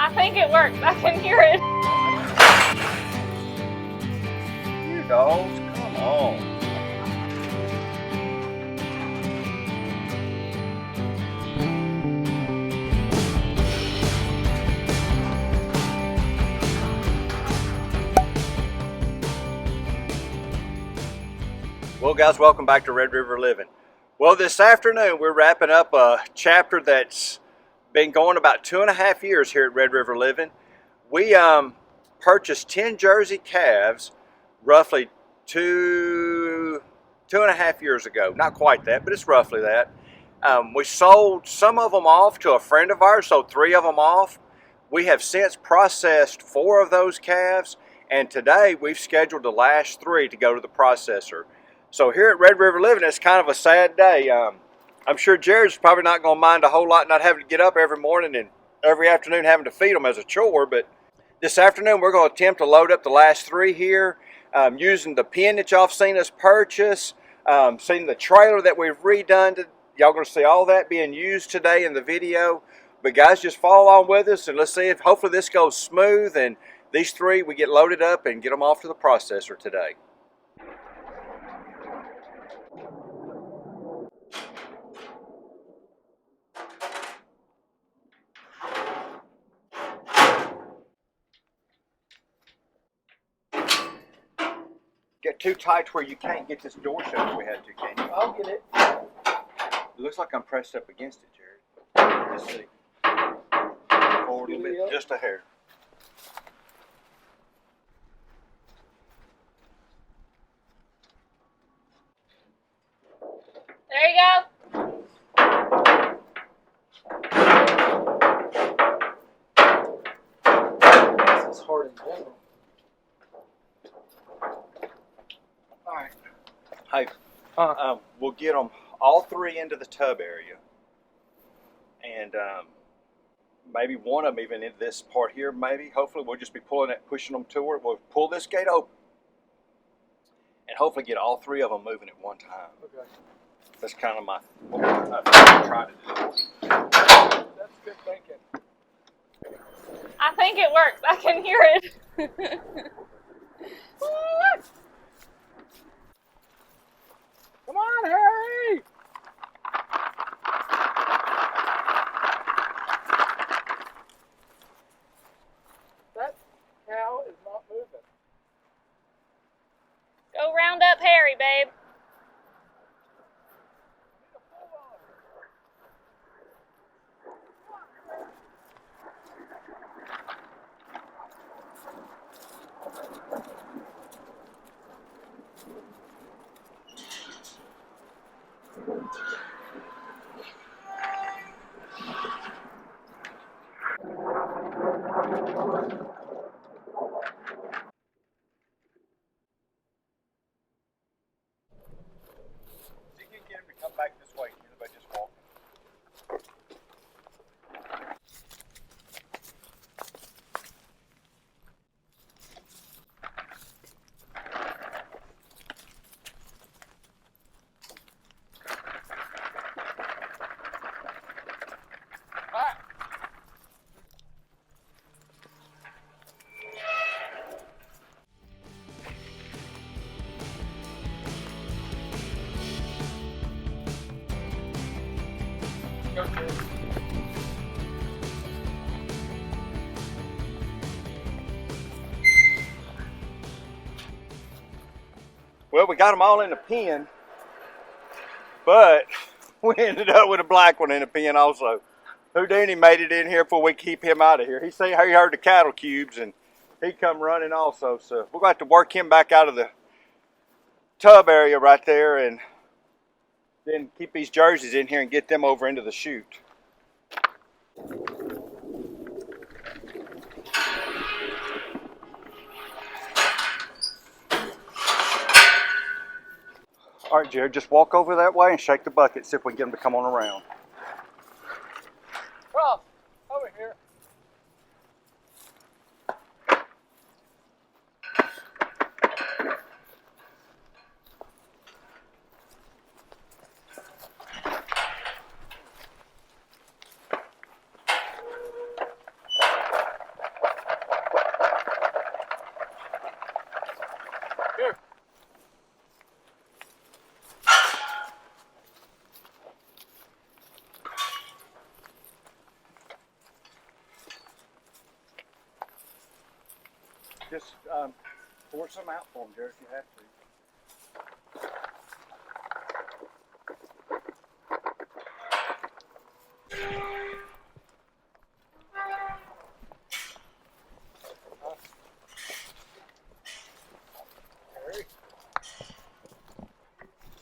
I think it works. I can hear it. You dogs, come on. Well, guys, welcome back to Red River Living. Well, this afternoon we're wrapping up a chapter that's been going about 2.5 years here at Red River Living. We purchased 10 Jersey calves roughly two and a half years ago. Not quite that, but it's roughly that. We sold some of them off to a friend of ours, sold 3 of them off. We have since processed 4 of those calves, and today we've scheduled the last 3 to go to the processor. So here at Red River Living, it's kind of a sad day. I'm sure Jared's probably not going to mind a whole lot not having to get up every morning and every afternoon having to feed them as a chore, but this afternoon we're going to attempt to load up the last 3 here using the pen that y'all have seen us purchase, seen the trailer that we've redone. Y'all going to see all that being used today in the video. But guys, just follow along with us and let's see if hopefully this goes smooth and these 3 we get loaded up and get them off to the processor today. Get too tight where you can't get this door shut if we had to, can you? I'll get it. It looks like I'm pressed up against it, Jared. Let's see. Forward a little bit, just a hair. There you go. This is hard in general. Alright. Hey, we'll get them all 3 into the tub area. And maybe one of them even into this part here, maybe. Hopefully we'll just be pushing them toward. We'll pull this gate open. And hopefully get all 3 of them moving at one time. Okay. That's kind of my try to do. That's good thinking. I think it works. I can hear it. Come on, Harry! That cow is not moving. Go round up Harry, babe. See if you can get him to come back this way. Everybody just walk. Go, Harry. Well, we got them all in the pen, but we ended up with a black one in the pen also. Houdini made it in here before we keep him out of here. He said he heard the cattle cubes and he come running also. So we're going to have to work him back out of the tub area right there and then keep these jerseys in here and get them over into the chute. All right, Jared, just walk over that way and shake the bucket, see if we can get them to come on around. Ross, over here. Just pour some out for them, Jared, if you have to.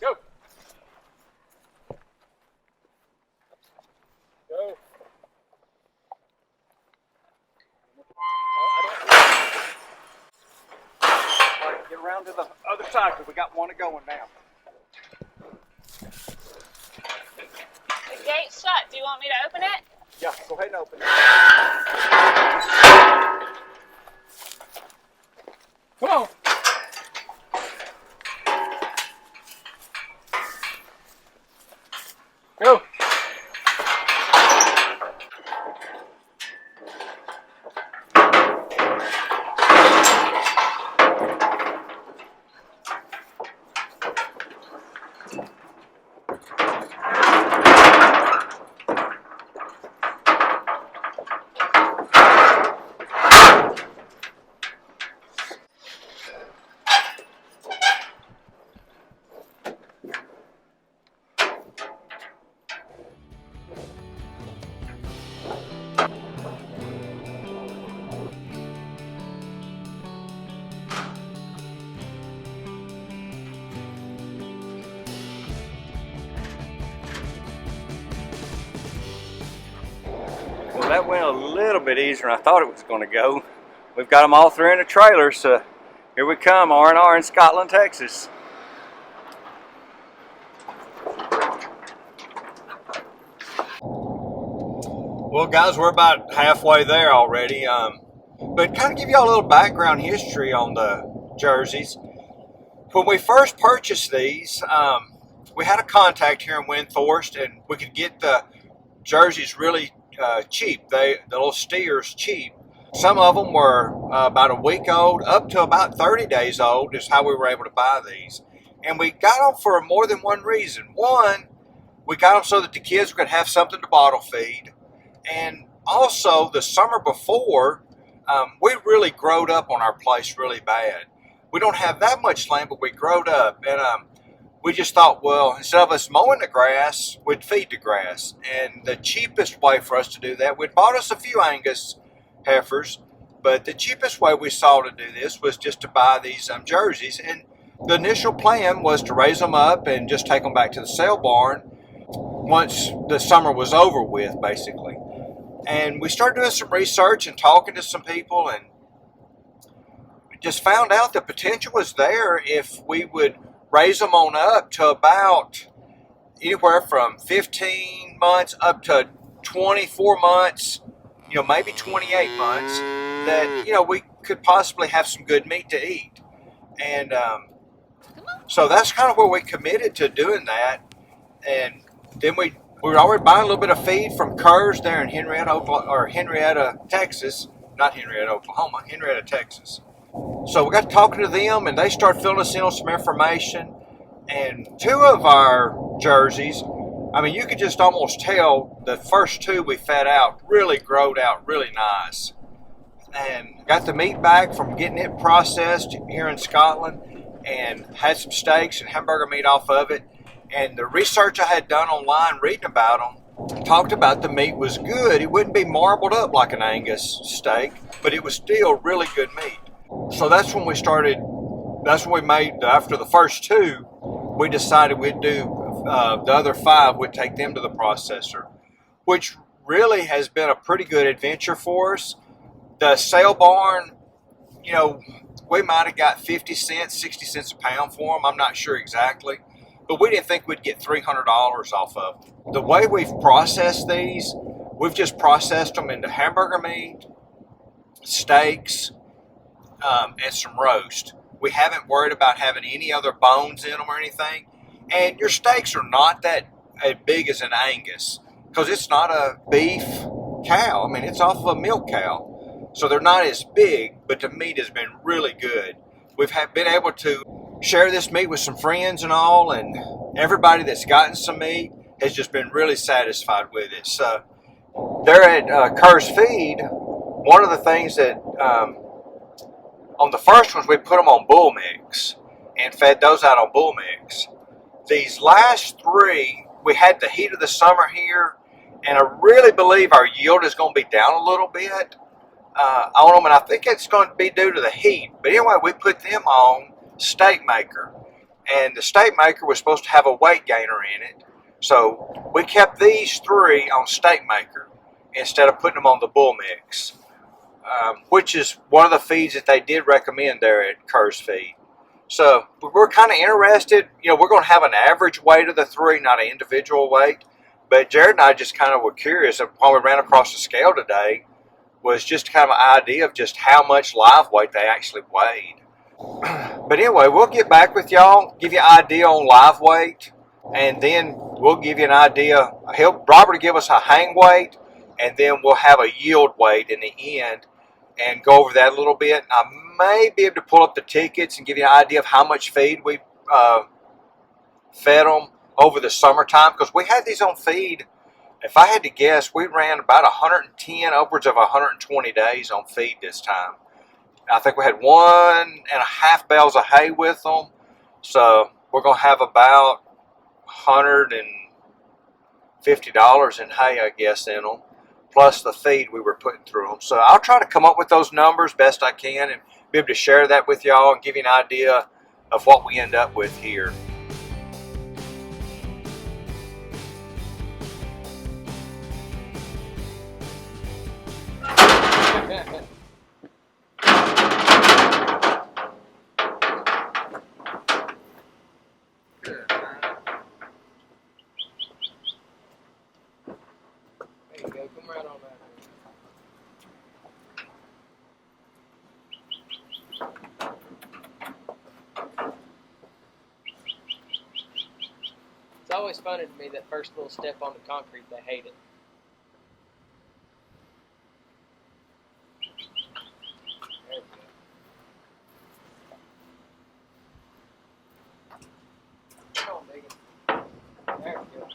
Go. Go. All right, get around to the other side because we got one going now. The gate's shut. Do you want me to open it? Yeah, go ahead and open it. Come on. Go. Well, that went a little bit easier than I thought it was going to go. We've got them all three in a trailer, so here we come, R&R in Scotland, Texas. Well, guys, we're about halfway there already. But kind of give y'all a little background history on the jerseys. When we first purchased these, we had a contact here in Windthorst, and we could get the jerseys really cheap. The little steers cheap. Some of them were about a week old, up to about 30 days old is how we were able to buy these. And we got them for more than one reason. One, we got them so that the kids could have something to bottle feed. And also, the summer before, we really growed up on our place really bad. We don't have that much land, but we growed up. And we just thought, well, instead of us mowing the grass, we'd feed the grass. And the cheapest way for us to do that, we'd bought us a few Angus heifers, but the cheapest way we saw to do this was just to buy these jerseys. And the initial plan was to raise them up and just take them back to the sale barn once the summer was over with, basically. And we started doing some research and talking to some people, and just found out the potential was there if we would raise them on up to about anywhere from 15 months up to 24 months, maybe 28 months, that, we could possibly have some good meat to eat. And so that's kind of where we committed to doing that. And then we were already buying a little bit of feed from Kerr's there in Henrietta, Texas. Not Henrietta, Oklahoma, Henrietta, Texas. So we got talking to them, and they started filling us in on some information. And two of our jerseys, I mean, you could just almost tell the first two we fed out really growed out really nice. And got the meat back from getting it processed here in Scotland, and had some steaks and hamburger meat off of it. And the research I had done online reading about them talked about the meat was good. It wouldn't be marbled up like an Angus steak, but it was still really good meat. So that's when we made, after the first two, we decided we'd do the other five, we'd take them to the processor, which really has been a pretty good adventure for us. The sale barn, we might have got 50 cents, 60 cents a pound for them. I'm not sure exactly. But we didn't think we'd get $300 off of them. The way we've processed these, we've just processed them into hamburger meat, steaks, and some roast. We haven't worried about having any other bones in them or anything. And your steaks are not that as big as an Angus, because it's not a beef cow. I mean, it's off of a milk cow. So they're not as big, but the meat has been really good. We've been able to share this meat with some friends and all, and everybody that's gotten some meat has just been really satisfied with it. So there at Kerr's Feed, one of the things that On the first ones, we put them on bull mix and fed those out on bull mix. These last three, we had the heat of the summer here, and I really believe our yield is going to be down a little bit on them, and I think it's going to be due to the heat. But anyway, we put them on Steak Maker, and the Steak Maker was supposed to have a weight gainer in it. So we kept these three on Steak Maker instead of putting them on the bull mix, which is one of the feeds that they did recommend there at Kerr's Feed. So we're kind of interested. You know, we're going to have an average weight of the three, not an individual weight. But Jared and I just kind of were curious when we ran across the scale today, was just kind of an idea of just how much live weight they actually weighed. But anyway, we'll get back with y'all, give you an idea on live weight, and then we'll give you an idea, help Robert give us a hang weight, and then we'll have a yield weight in the end and go over that a little bit. I may be able to pull up the tickets and give you an idea of how much feed we fed them over the summertime, because we had these on feed. If I had to guess, we ran about 110, upwards of 120 days on feed this time. I think we had 1.5 bales of hay with them. So we're going to have about $150 in hay, I guess, in them, plus the feed we were putting through them. So I'll try to come up with those numbers best I can and be able to share that with y'all and give you an idea of what we end up with here. Come right on back. It's always funny to me that first little step on the concrete, they hate it. There we go. Come on, Megan. There we go.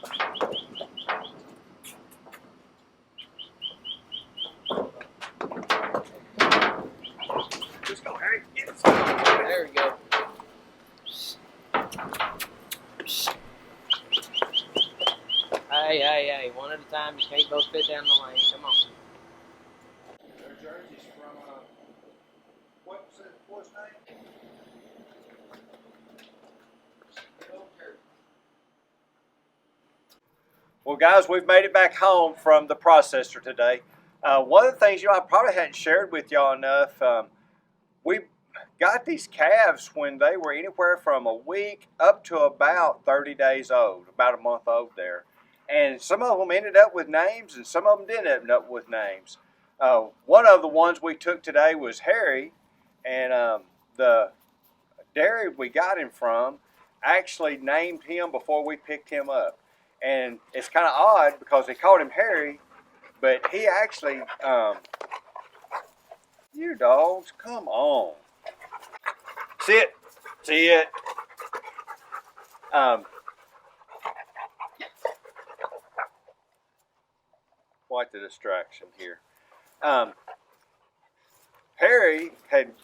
Just go, Harry. Yes. There we go. Hey, one at a time. You can't both fit down the lane. Come on. Their jerseys from, what's his name? Well, guys, we've made it back home from the processor today. One of the things I probably hadn't shared with y'all enough, we got these calves when they were anywhere from a week up to about 30 days old, about a month old there. And some of them ended up with names and some of them didn't end up with names. One of the ones we took today was Harry, and the dairy we got him from actually named him before we picked him up. And it's kind of odd because they called him Harry, but he actually, you dogs, come on. Sit. Quite the distraction here. Harry had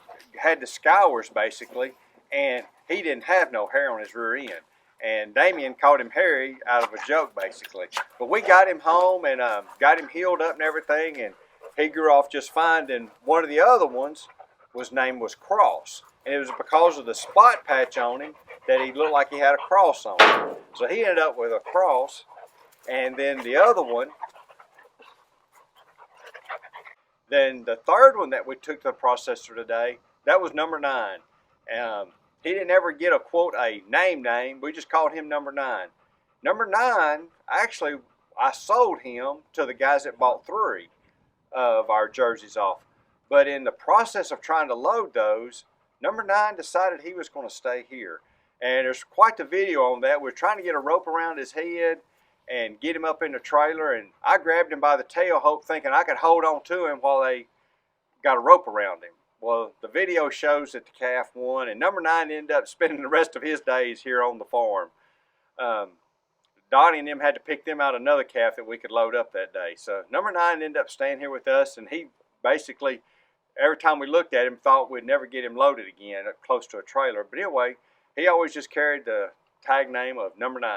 the scours basically, and he didn't have no hair on his rear end. And Damien called him Harry out of a joke basically. But we got him home and got him healed up and everything, and he grew off just fine. And one of the other ones name was Cross. And it was because of the spot patch on him that he looked like he had a cross on him. So he ended up with a cross. And then the other one, then the third one that we took to the processor today, that was number 9. He didn't ever get a name. We just called him number 9. Number 9, actually, I sold him to the guys that bought 3 of our jerseys off. But in the process of trying to load those, number 9 decided he was going to stay here. And there's quite the video on that. We're trying to get a rope around his head and get him up in the trailer. And I grabbed him by the tail, thinking I could hold on to him while they got a rope around him. Well, the video shows that the calf won, and number 9 ended up spending the rest of his days here on the farm. Donnie and them had to pick them out another calf that we could load up that day. So number 9 ended up staying here with us, and he basically every time we looked at him, thought we'd never get him loaded again up close to a trailer. But anyway, he always just carried the tag name of number 9.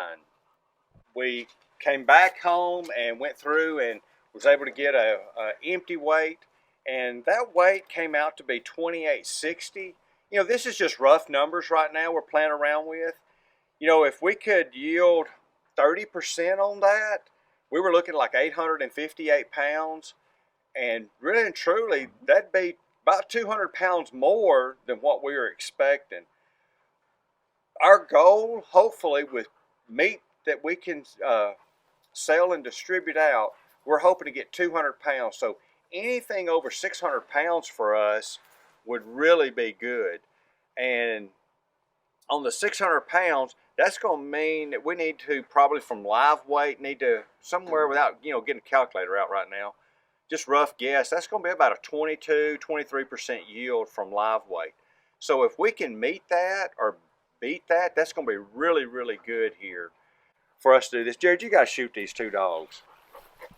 We came back home and went through and was able to get a empty weight, and that weight came out to be 2860. You know, this is just rough numbers right now we're playing around with. You know, if we could yield 30% on that, we were looking like 858 pounds. And really and truly, that'd be about 200 pounds more than what we were expecting. Our goal, hopefully, with meat that we can sell and distribute out, we're hoping to get 200 pounds. So anything over 600 pounds for us would really be good. And on the 600 pounds, that's going to mean that we need to probably from live weight, need to somewhere without, you know, getting a calculator out right now, just rough guess, that's going to be about a 22-23% yield from live weight. So if we can meet that or beat that, that's going to be really, really good here for us to do this. Jared, you got to shoot these 2 dogs.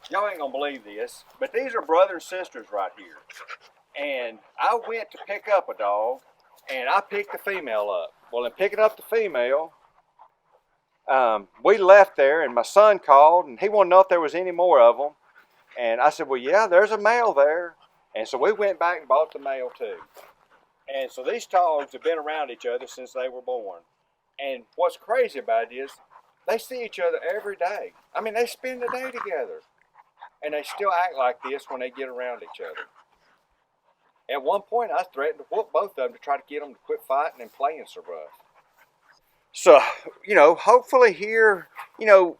Y'all ain't going to believe this, but these are brother and sisters right here. And I went to pick up a dog, and I picked the female up. Well, in picking up the female, we left there, and my son called, and he wanted to know if there was any more of them. And I said, well, yeah, there's a male there. And so we went back and bought the male too. And so these dogs have been around each other since they were born. And what's crazy about it is they see each other every day. I mean, they spend the day together. And they still act like this when they get around each other. At one point, I threatened to whoop both of them to try to get them to quit fighting and playing so rough. So, you know, hopefully here, you know,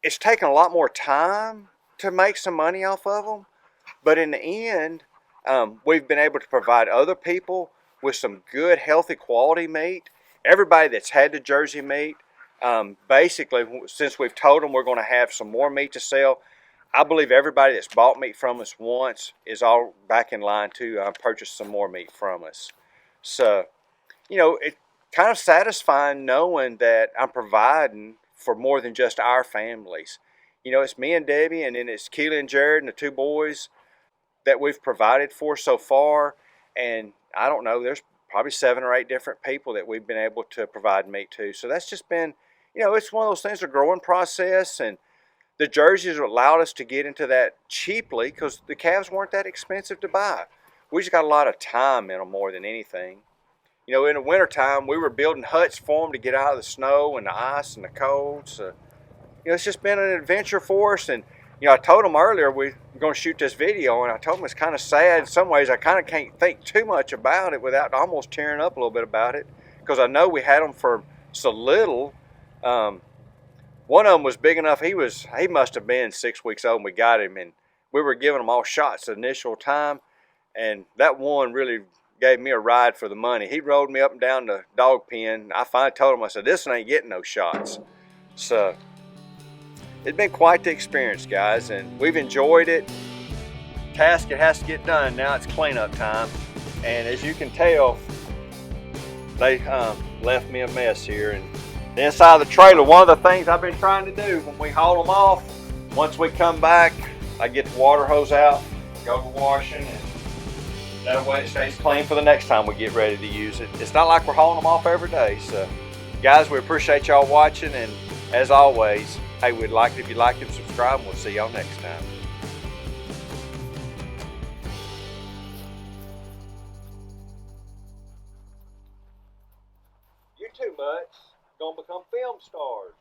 it's taken a lot more time to make some money off of them, but in the end, we've been able to provide other people with some good, healthy, quality meat. Everybody that's had the Jersey meat, basically, since we've told them we're going to have some more meat to sell, I believe everybody that's bought meat from us once is all back in line to purchase some more meat from us. So, you know, it's kind of satisfying knowing that I'm providing for more than just our families. You know, it's me and Debbie, and then it's Keely and Jared and the 2 boys that we've provided for so far. And I don't know, there's probably 7 or 8 different people that we've been able to provide meat to. So that's just been, you know, it's one of those things, a growing process. And the Jerseys allowed us to get into that cheaply because the calves weren't that expensive to buy. We just got a lot of time in them more than anything. You know, in the wintertime, we were building huts for them to get out of the snow and the ice and the cold. So, you know, it's just been an adventure for us. And, you know, I told them earlier we were going to shoot this video, and I told them it's kind of sad. In some ways, I kind of can't think too much about it without almost tearing up a little bit about it, because I know we had them for so little. One of them was big enough. He must have been 6 weeks old when we got him, and we were giving them all shots the initial time. And that one really gave me a ride for the money. He rode me up and down the dog pen. I finally told him, I said, this one ain't getting no shots. So it's been quite the experience, guys, and we've enjoyed it. Task it has to get done. Now it's cleanup time. And as you can tell, they left me a mess here. And the inside of the trailer, one of the things I've been trying to do when we haul them off, once we come back, I get the water hose out, go to washing, and that way it stays clean for the next time we get ready to use it. It's not like we're hauling them off every day. So, guys, we appreciate y'all watching, and as always, hey, we'd like it if you liked it, subscribe, and we'll see y'all next time. You too much. Gonna become film stars.